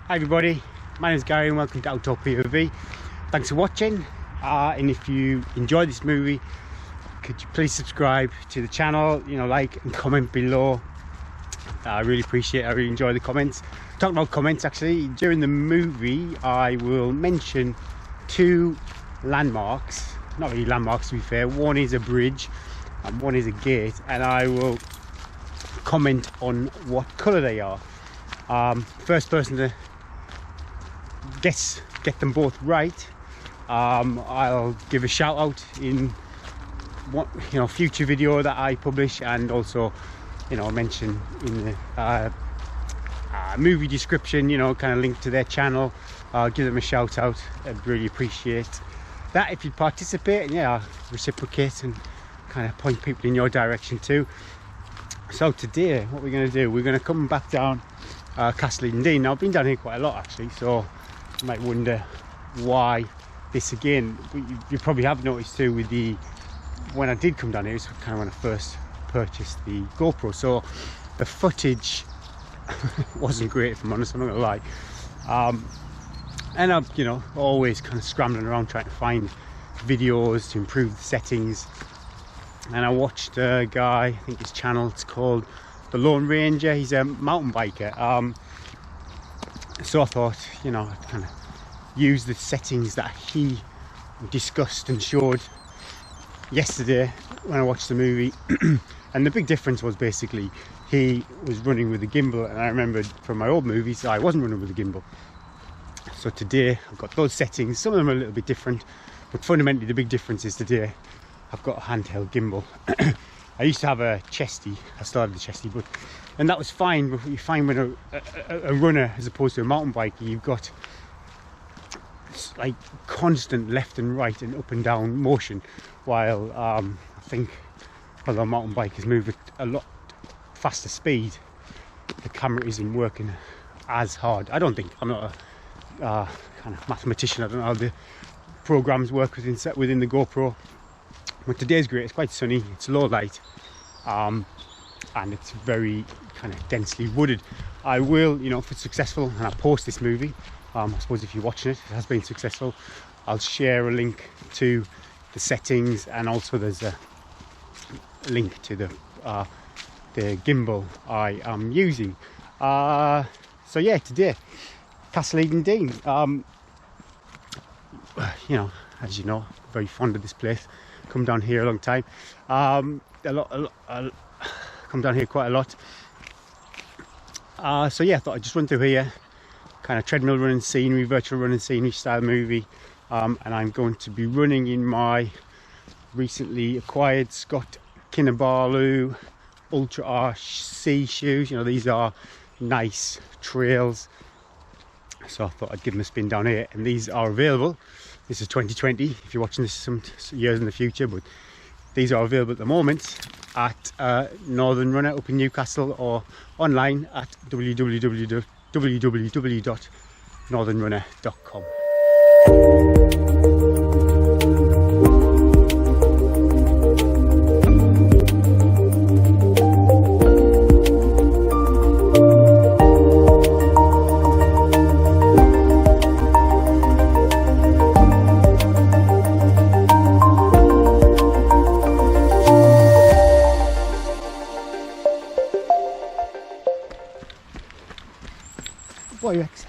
Hi everybody, my name is Gary and welcome to Outdoor POV. Thanks for watching, and if you enjoyed this movie, could you please subscribe to the channel, like and comment below. I really appreciate it. I really enjoy the comments. Talking about comments, actually, during the movie I will mention two landmarks, not really landmarks to be fair. One is a bridge and one is a gate, and I will comment on what colour they are. First person to get them both right, I'll give a shout out in what future video that I publish, and also mention in the movie description, kind of link to their channel. I'll give them a shout out. I'd really appreciate that if you participate, and I'll reciprocate and kind of point people in your direction too. So today what we're going to do, we're going to come back down Castle Dene. Now I've been down here quite a lot actually, so you might wonder why this again. You probably have noticed too with when I did come down here, it's kind of when I first purchased the GoPro, so the footage wasn't great, if I'm honest, I'm not gonna lie. And I'm always kind of scrambling around trying to find videos to improve the settings, and I watched a guy, I think his channel, it's called The Lone Ranger. He's a mountain biker, so I thought I'd kind of use the settings that he discussed and showed yesterday when I watched the movie. And the big difference was basically he was running with a gimbal, and I remembered from my old movies I wasn't running with a gimbal. So today I've got those settings. Some of them are a little bit different, but fundamentally the big difference is today I've got a handheld gimbal. I used to have a chesty, I still have the chesty, and that was fine. But what you find when a runner as opposed to a mountain biker, you've got like constant left and right and up and down motion, while I think although mountain bikers move at a lot faster speed, the camera isn't working as hard. I don't think. I'm not a kind of mathematician. I don't know how the programs work within the GoPro. But today's great. It's quite sunny, it's low light, and it's very kind of densely wooded. I will, if it's successful and I post this movie, I suppose if you're watching it, it has been successful, I'll share a link to the settings, and also there's a link to the gimbal I am using. So yeah, today, Castle Dene. As you know, very fond of this place. Come down here a long time. Come down here quite a lot. So yeah, I thought I'd just run through here, kind of treadmill running scenery, virtual running scenery style movie. And I'm going to be running in my recently acquired Scott Kinabalu Ultra RC shoes. These are nice trails, so I thought I'd give them a spin down here, and these are available. This is 2020 if you're watching this some years in the future, but these are available at the moment at Northern Runner up in Newcastle, or online at www.northernrunner.com. Boy, Rex.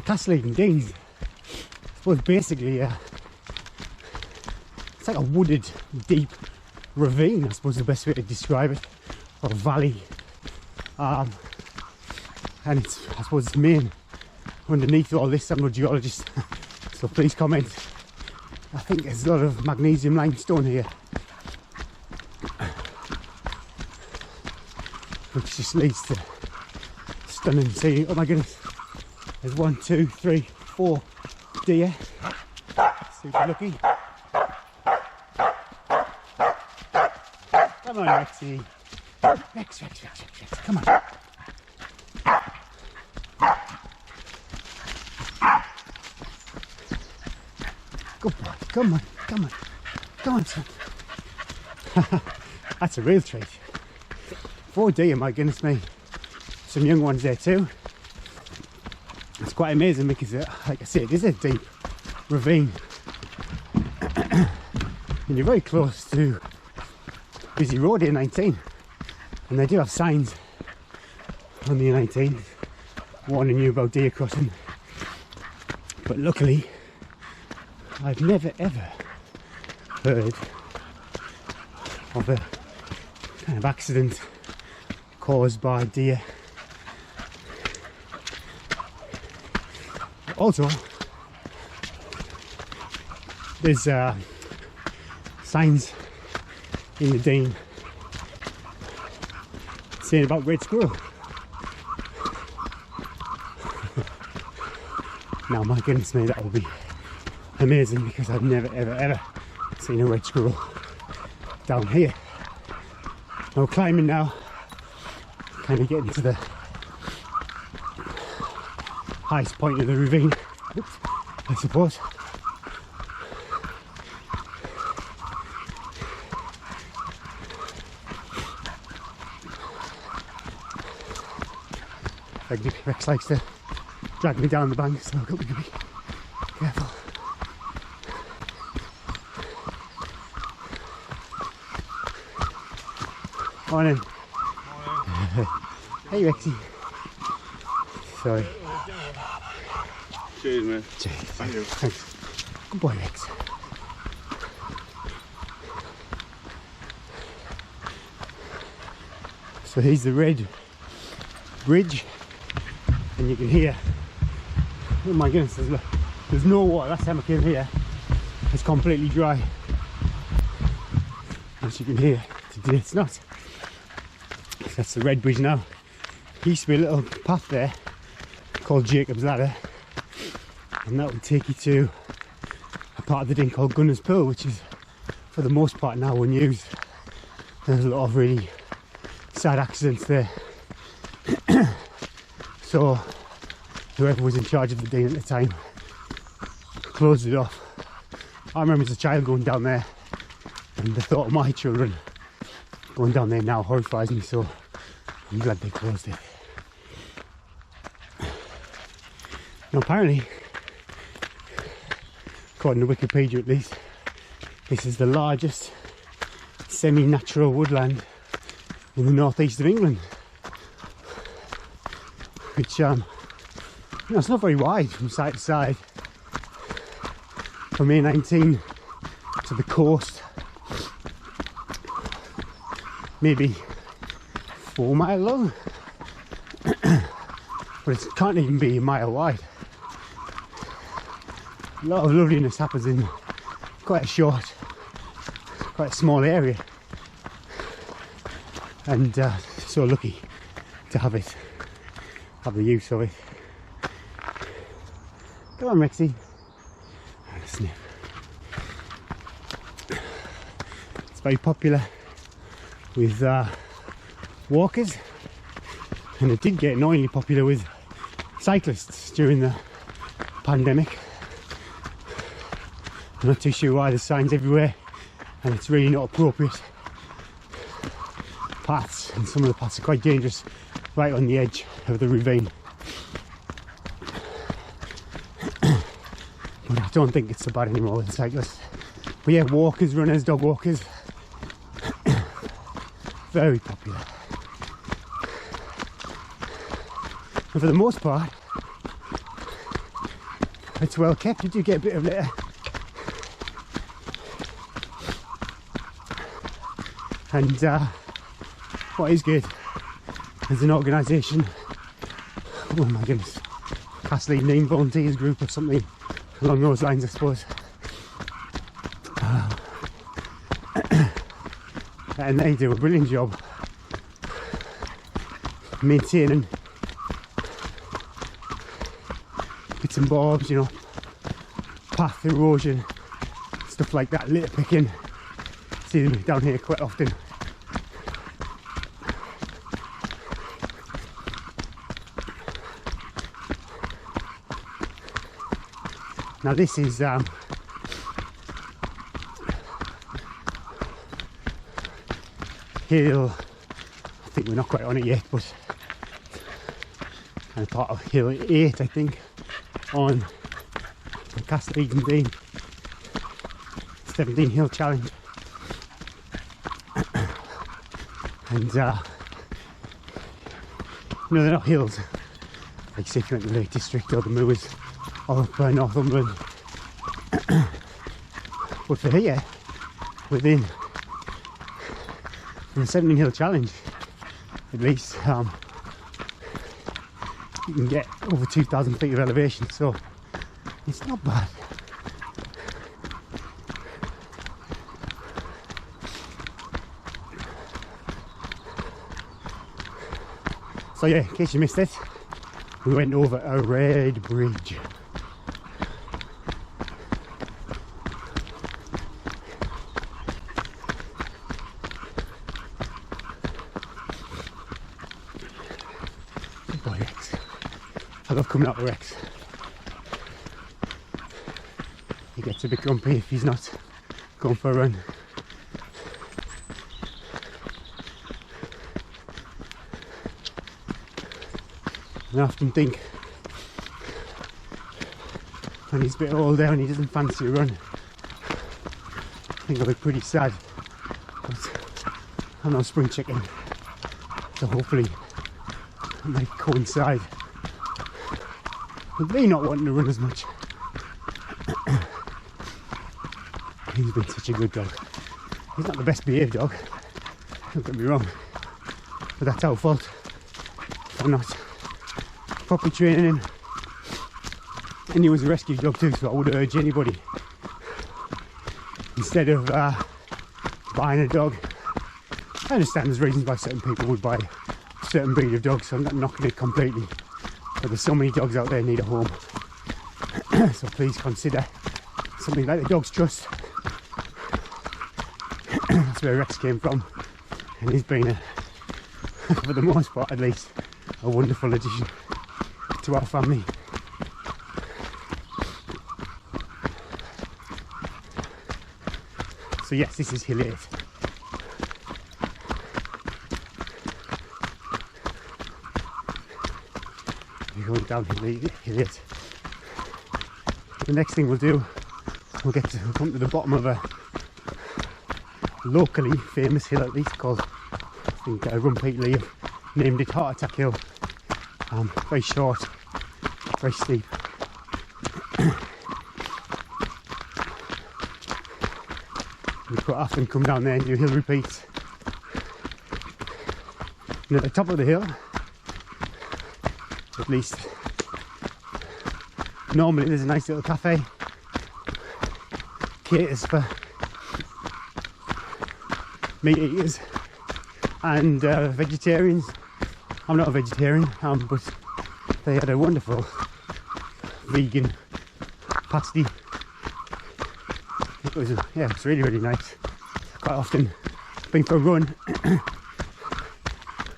Castle Dene, I suppose basically it's like a wooded deep ravine, I suppose the best way to describe it, or valley, and it's, I suppose it's main underneath all this. I'm no geologist, so please comment. I think there's a lot of magnesium limestone here, which just leads to stunning scene. Oh my goodness, there's 1, 2, 3, 4 deer. Super lucky. Come on, Rexy. Rex, come on. Good boy, come on, son. That's a real treat. 4 deer, my goodness me. Some young ones there too. It's quite amazing because, like I said, it is a deep ravine. And you're very close to busy road A19. And they do have signs on the A19 warning you about deer crossing. But luckily, I've never ever heard of a kind of accident caused by deer. Also, there's signs in the Dene saying about red squirrel. Now, my goodness me, that would be amazing because I've never ever seen a red squirrel down here. Now climbing now, kind of getting to the highest point of the ravine, I suppose. Rex likes to drag me down the bank, so I've got to be careful. Morning. Hey Rexy. Sorry. Cheers, man. Cheers. Thank you. Thanks. Good boy, Rex. So here's the red bridge, and you can hear, oh my goodness, there's no water. Last time I came here, it's completely dry. As you can hear, today it's not. That's the red bridge now. There used to be a little path there called Jacob's Ladder, and that would take you to a part of the Dene called Gunner's Pool, which is for the most part now unused. There's a lot of really sad accidents there. So whoever was in charge of the Dene at the time closed it off. I remember as a child going down there, and the thought of my children going down there now horrifies me, so I'm glad they closed it. Now apparently, according to Wikipedia at least, this is the largest semi-natural woodland in the northeast of England. Which, you know, it's not very wide from side to side. From A19 to the coast, maybe 4 miles long, but it can't even be a mile wide. A lot of loveliness happens in quite a small area, and so lucky to have the use of it. Come on, Rexy. Sniff. It's very popular with walkers, and it did get annoyingly popular with cyclists during the pandemic. I'm not too sure why there's signs everywhere, and it's really not appropriate paths, and some of the paths are quite dangerous right on the edge of the ravine. But I don't think it's so bad anymore with cyclists. But yeah, walkers, runners, dog walkers, very popular. And for the most part, it's well kept. You do get a bit of litter. And what is good is an organisation, oh my goodness, Castley Name Volunteers Group or something along those lines, I suppose. And they do a brilliant job maintaining bits and bobs, you know, path erosion, stuff like that, litter picking. See them down here quite often. Now this is hill, I think we're not quite on it yet, but kind of part of hill 8, I think, on the Castle Eden Dene 17 hill challenge. And you know, they're not hills like say if you went to the Lake District or the Moors or up Northumberland, but for here, within the 17 hill challenge, at least you can get over 2,000 feet of elevation, so it's not bad. So yeah, in case you missed it, we went over a red bridge. Good boy, Rex. I love coming out with Rex. He gets a bit grumpy if he's not going for a run. I often think when he's a bit older and he doesn't fancy a run, I think I'll be pretty sad, but I'm no spring chicken, so hopefully it might coincide with me not wanting to run as much. He's been such a good dog. He's not the best behaved dog, don't get me wrong, but that's our fault for not properly training him. And he was a rescue dog too, so I would urge anybody, instead of buying a dog, I understand there's reasons why certain people would buy a certain breed of dogs, so I'm not knocking it completely, but there's so many dogs out there need a home. So please consider something like the Dog's Trust. That's where Rex came from, and he's been for the most part at least, a wonderful addition to our family. So yes, this is Hill 8. We're going down Hill 8. The next thing we'll do, we'll come to the bottom of a locally famous hill, at least, called, I think Rumpete Lee named it Heart Attack Hill. Very short, very steep. We quite often come down there and do hill repeats. And at the top of the hill, at least, normally there's a nice little cafe, caters for meat eaters and vegetarians. I'm not a vegetarian, but they had a wonderful vegan pasty. It was, yeah, it's really, really nice. Quite often been for a run and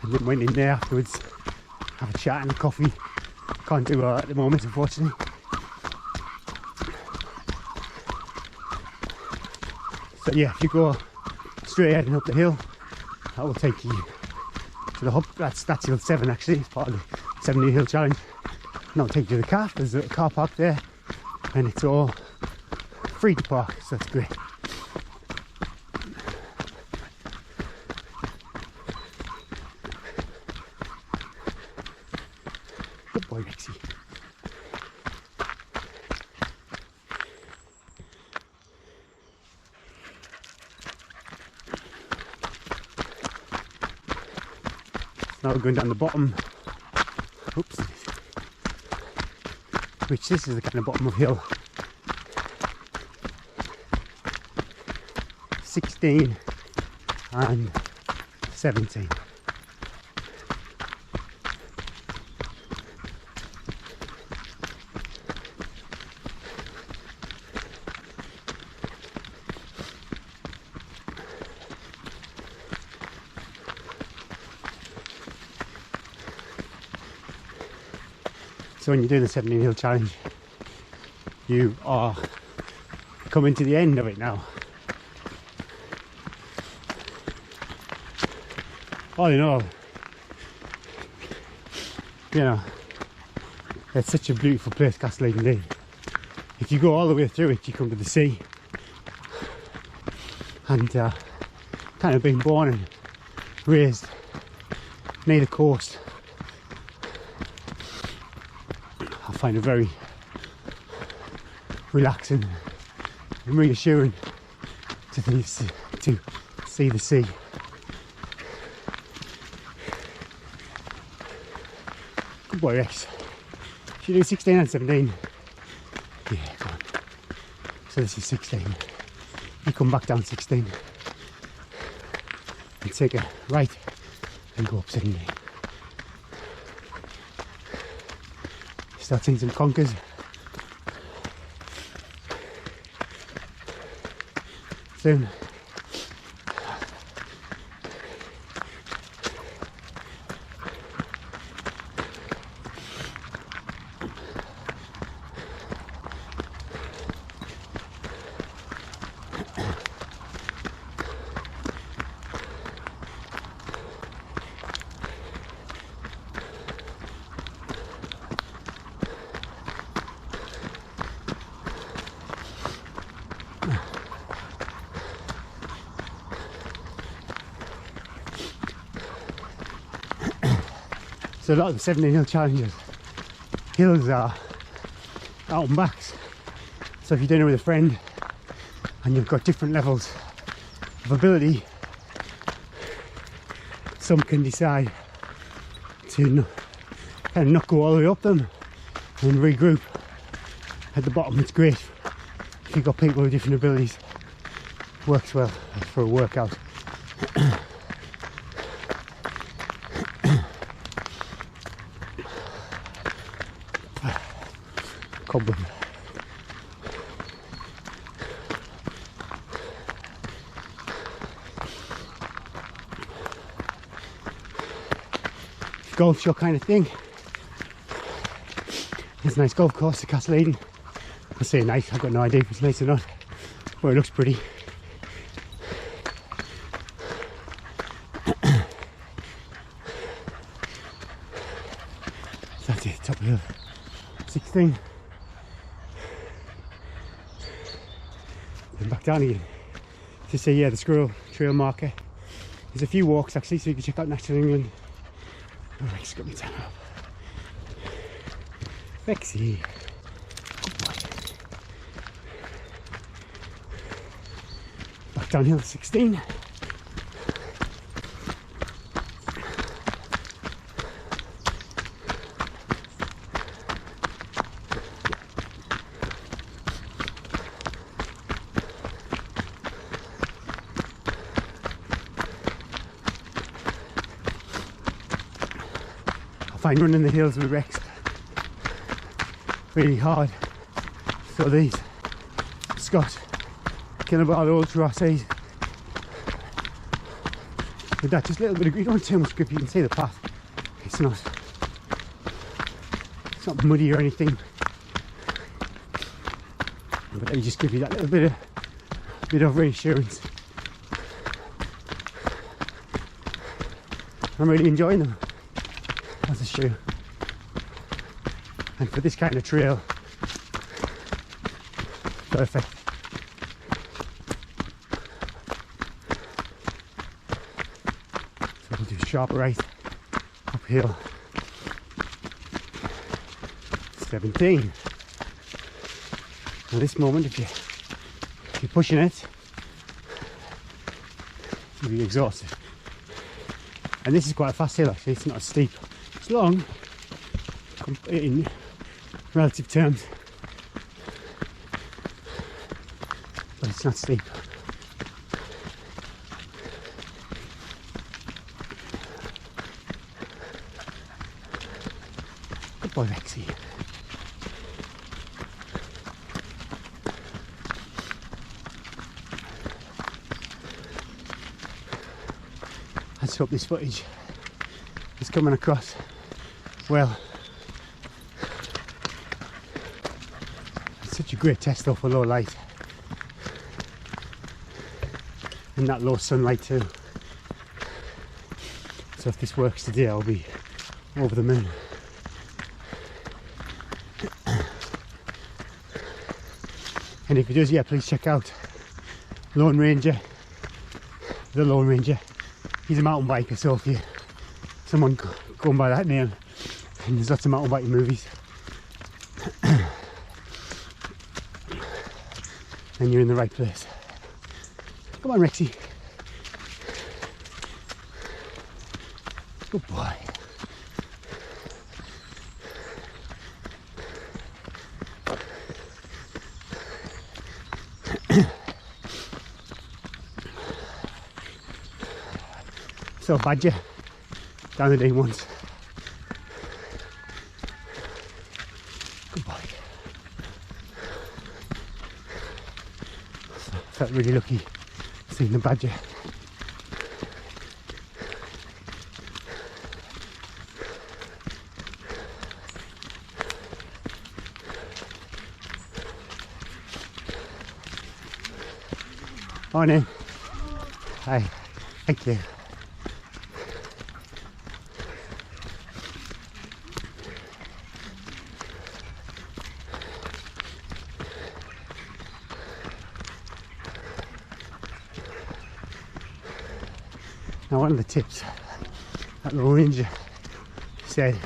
then went in there afterwards, have a chat and a coffee. Can't do that at the moment, unfortunately. So yeah, if you go straight ahead and up the hill, that will take you to the hub. That's Hill 7 actually, it's part of the 70 hill challenge. And that'll take you to the car. There's a car park there and it's all free to park, so that's great. Good boy, Rexy. Now we're going down the bottom, oops, which this is the kind of bottom of hill 16 and 17. So when you do the 17 hill challenge, you are coming to the end of it now. All in all, you know, it's such a beautiful place, Castlemaine Dene. If you go all the way through it, you come to the sea. And kind of being born and raised near the coast, I find it very relaxing and reassuring to see the sea. Good boy, Rex. Should you do 16 and 17? Yeah, go on. So this is 16. You come back down 16 and take a right and go up 17. Start seeing some conkers. Soon. So a lot of the 17 hill challenges, hills are out and backs. So if you're doing it with a friend and you've got different levels of ability, some can decide to kind of not go all the way up them and regroup at the bottom. It's great if you've got people with different abilities. Works well for a workout. Cobweb. If golf's your kind of thing, there's a nice golf course at Castlemaine. I say nice, I've got no idea if it's nice or not, but it looks pretty. So that's it, top of hill 16. Then back down again. To see, yeah, the squirrel trail marker. There's a few walks actually, so you can check out Natural England. Oh, Rex got me down up. Rexy. Good boy. Back down hill 16. I find running the hills with Rex really hard. So these Scott Kinabalu Ultra RCs, with that just a little bit of grip, you don't want too much grip, you can see the path. It's not muddy or anything, but they just give you that little bit of reassurance. I'm really enjoying them as a shoe, and for this kind of trail, perfect. So we'll do sharp right uphill 17. At this moment, if you're pushing it, you'll be exhausted. And this is quite a fast hill actually, it's not steep. It's long in relative terms, but it's not steep. Good boy, Rexy. Let's hope this footage is coming across well. such a great test though for low light and that low sunlight too. So if this works today, I'll be over the moon. And if it does, yeah, please check out Lone Ranger, the Lone Ranger. He's a mountain biker, so if you someone going by that name, and there's lots of mountain biking movies, then you're in the right place. Come on, Rexy. Good boy. So badger down the Dene once. Good boy. So I felt really lucky seeing the badger. Morning. Hi. Thank you. Now one of the tips that the ranger said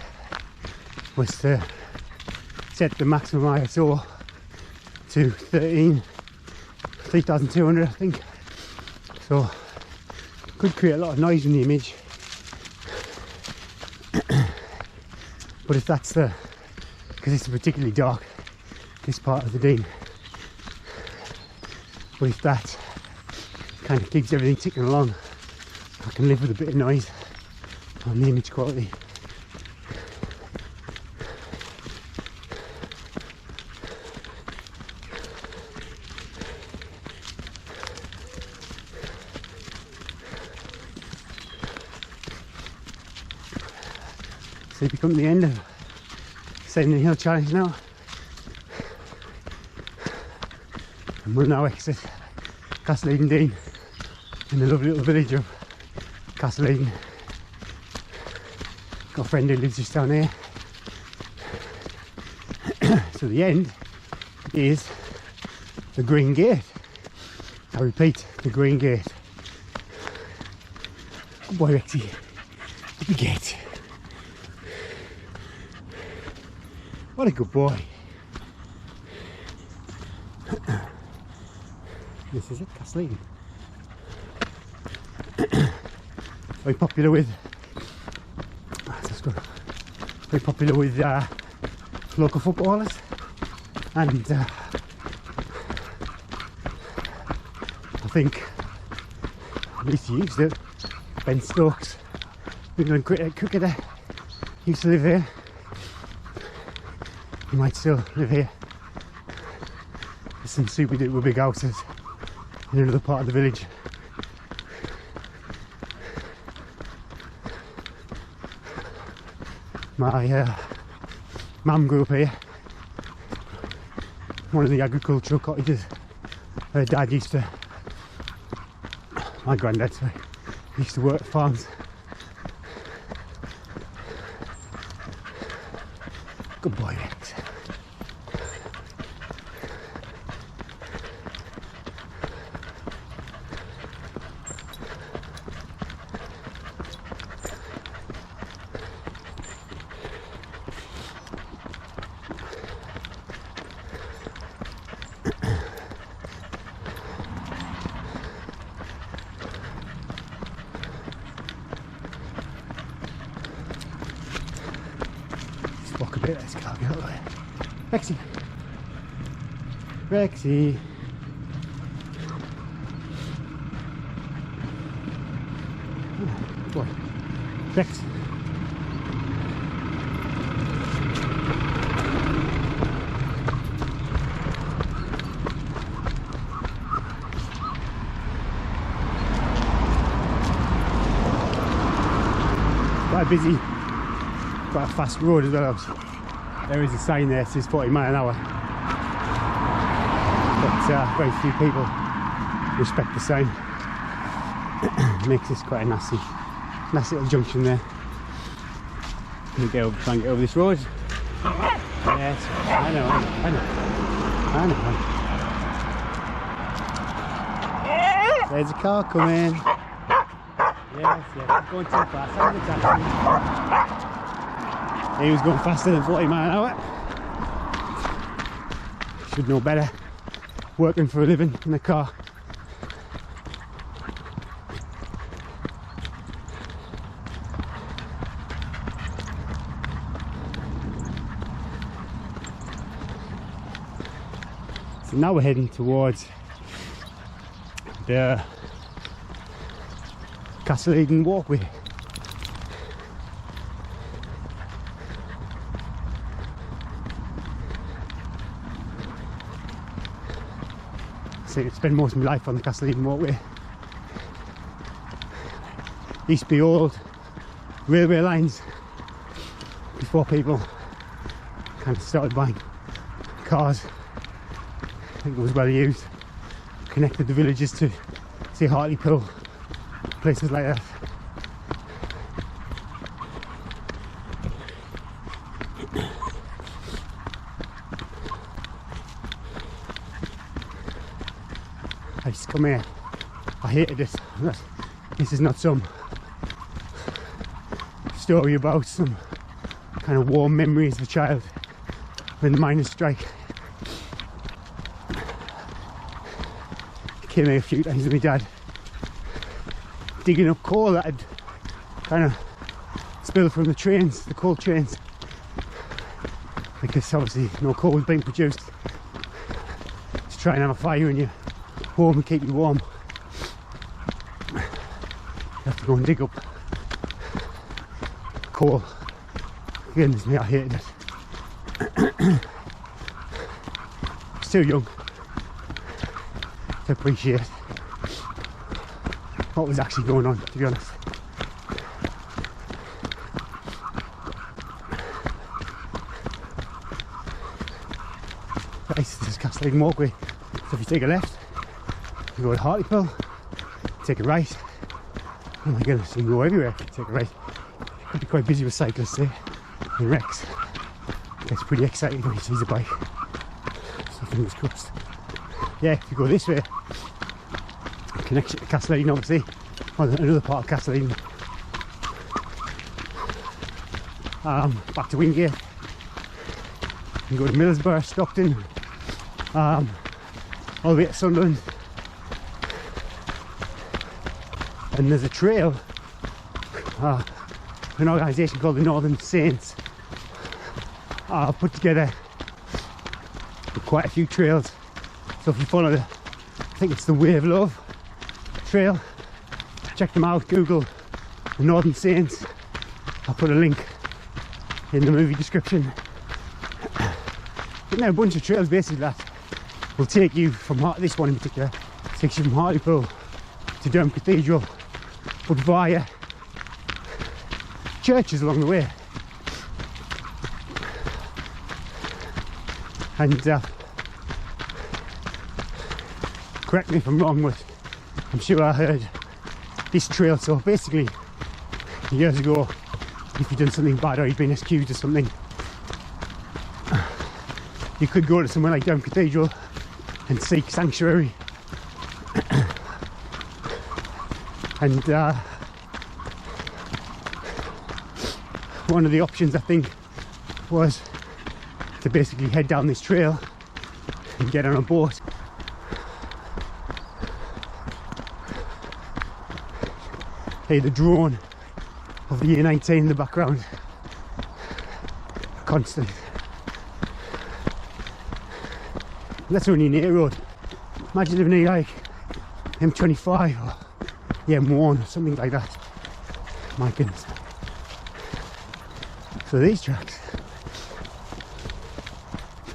was to set the maximum ISO to 3,200 I think. So could create a lot of noise in the image. But if that's because it's particularly dark, this part of the Dene, but if that kind of keeps everything ticking along, I can live with a bit of noise on the image quality. So we come to the end of Sending Hill Challenge now, and we'll now exit Castle Dene in the lovely little village of Castle Eden. Got a friend who lives just down here. So the end is the Green Gate. I repeat, the Green Gate. Good boy, Rexy. The gate. What a good boy. This is it, Castle Eden. Very popular with, local footballers, and I think at least he used it. Ben Stokes, England cricketer, used to live here. He might still live here. There's some super duper big houses in another part of the village. My mum grew up here, one of the agricultural cottages. Her dad used to, my granddad, sorry, used to work at farms. Good boy, Rex. Walk a bit, let's go get out of there. Rexy! Rexy! Good boy. Rex! Quite busy. Quite a fast road as well. There is a sign there, it says 40 miles an hour. very few people respect the sign. Makes this quite a nasty little junction there. Try and get over this road. Yes, I know. There's a car coming. Yes, going too fast. He was going faster than 40 miles an hour. Should know better. Working for a living in a car. So now we're heading towards the Castle Eden walkway. So I spend most of my life on the Castle Eden walkway. Used to be old railway lines before people kind of started buying cars. I think it was well used. Connected the villages to, say, Hartlepool, places like that. I used to come here. I hated it. This is not some story about some kind of warm memories of a child when the miners' strike. Came here a few times with my dad, digging up coal that had kind of spilled from the trains, the coal trains, because obviously no coal was being produced. To try and have a fire in your home and keep you warm, you have to go and dig up coal. Goodness me, I hated it. I was too young to appreciate what was actually going on, to be honest. Right, this is Castle Eden walkway. So if you take a left, you go to Hartlepool, take a right. Oh my goodness, you can go everywhere if you take a right. You could be quite busy with cyclists here and wrecks. It gets pretty exciting when you see the bike. So fingers crossed. Yeah, if you go this way, connection to Castle Eden, obviously, or another part of Castle Eden. Back to Wingate. You can go to Middlesbrough, Stockton, all the way to Sunderland. And there's a trail, an organisation called the Northern Saints. I've put together quite a few trails. So if you follow I think it's the Way of Love trail, check them out, Google the Northern Saints. I'll put a link in the movie description. But now a bunch of trails basically that will take you from this one in particular, takes you from Hartlepool to Durham Cathedral, but via churches along the way. And correct me if I'm wrong, but I'm sure I heard this trail. So basically, years ago, if you'd done something bad or you'd been accused of something, you could go to somewhere like Durham Cathedral and seek sanctuary. And one of the options, I think, was to basically head down this trail and get on a boat. Hey, the drone of the year 19 in the background, constant. And that's only an A road. Imagine living near like M25 or the M1 or something like that. My goodness. So these tracks,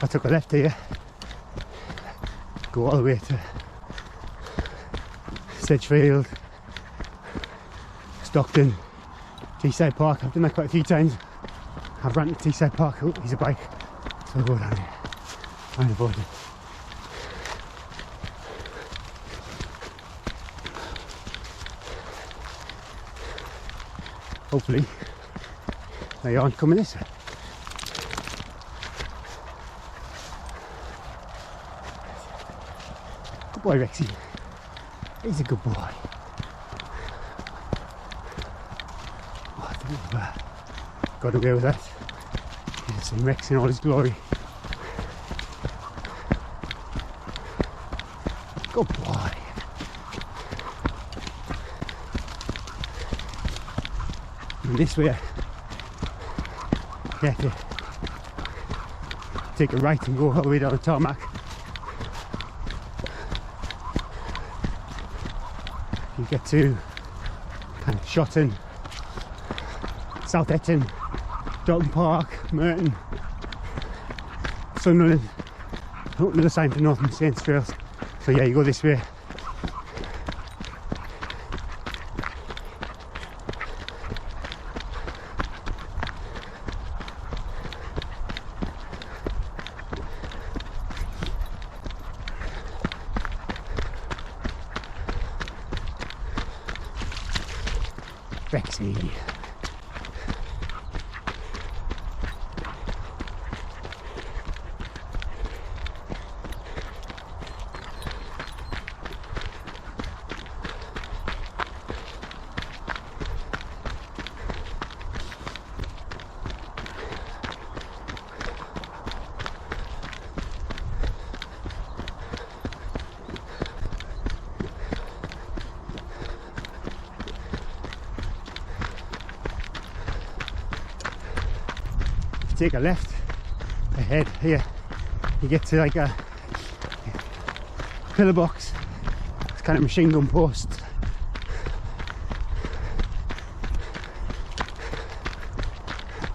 I took a left here, go all the way to Sedgefield, Stockton, Teesside Park. I've done that quite a few times. I've ran to Teesside Park. Oh, he's a bike. So I'll go down here. Find a board. hopefully they aren't coming this way. Good boy, Rexy. He's a good boy. Oh, I think we've got away with that. You can see Rex in all his glory. Good boy. And this way, you have to take a right and go all the way down the tarmac. You get to kind of Shotton, South Etton, Dalton Park, Merton, Sunderland, up the other side to Northern Saints Trails. So yeah, you go this way. Rexy. Take a left ahead here, you get to like a pillar box. It's kind of machine gun post.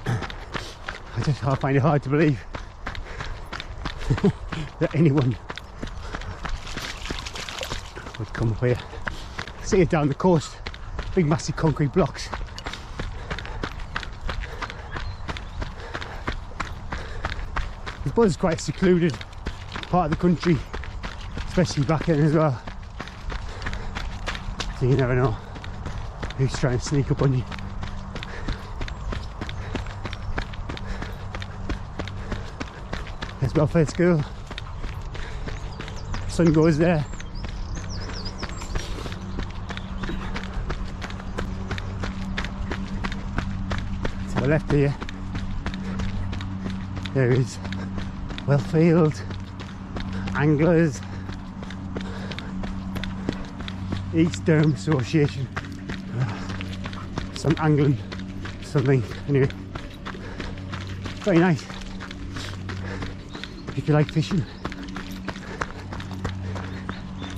I find it hard to believe that anyone would come up here. See it down the coast, big massive concrete blocks. I suppose it's quite a secluded part of the country, especially back in as well. So you never know who's trying to sneak up on you. There's Belfast School. Sun goes there. To the left here, there is Wellfield, Anglers, East Durham Association, some angling, something. Anyway, very nice if you like fishing.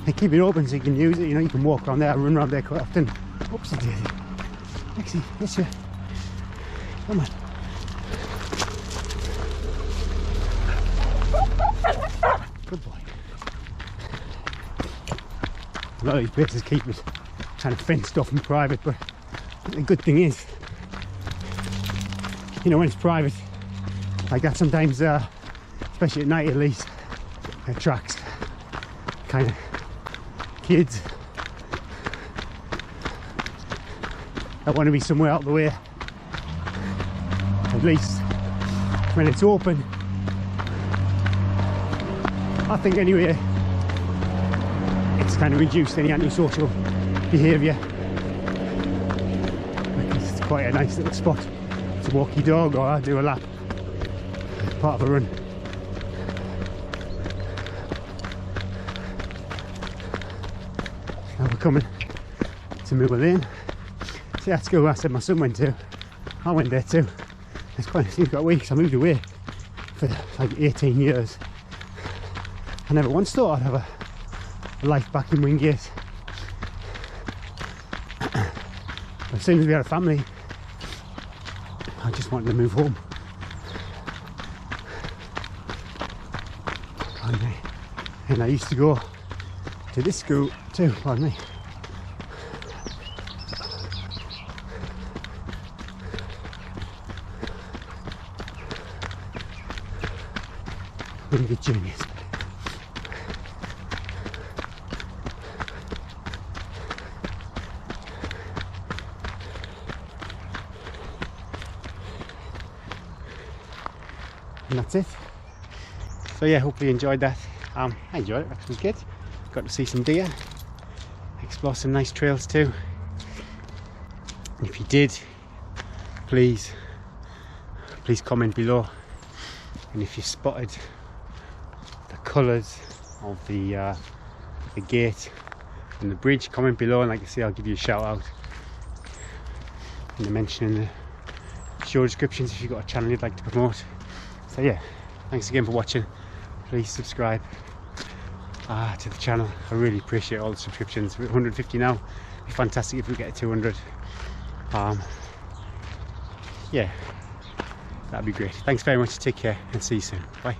They keep it open so you can use it. You know, you can walk around there, run around there quite often. Oopsie daisy. Lexi, yes, yeah. Come on. Good boy. A lot of these places keep it kind of fenced off and private, but the good thing is, you know, when it's private like that, sometimes, especially at night at least, it attracts kind of kids that want to be somewhere out of the way. At least when it's open, I think anyway, it's kind of reduced any antisocial behaviour, because it's quite a nice little spot to walk your dog or do a lap, part of a run. Now we're coming to Mill Lane. See, that school I said my son went to, I went there too. It's quite, it's got weeks. I moved away for like 18 years. I never once thought I'd have a life back in Wingate. But as soon as we had a family, I just wanted to move home. And I used to go to this school too, pardon me. Wingate Juniors. And that's it. So yeah, hopefully you enjoyed that. I enjoyed it, it was good. Got to see some deer, explore some nice trails too. And if you did, please comment below. And if you spotted the colours of the gate and the bridge, comment below, and like I say, I'll give you a shout out and a mention in the show descriptions if you've got a channel you'd like to promote. So yeah, thanks again for watching. Please subscribe to the channel. I really appreciate all the subscriptions. We're at 150 now. It'd be fantastic if we get to 200. Yeah, that'd be great. Thanks very much. Take care and see you soon. Bye.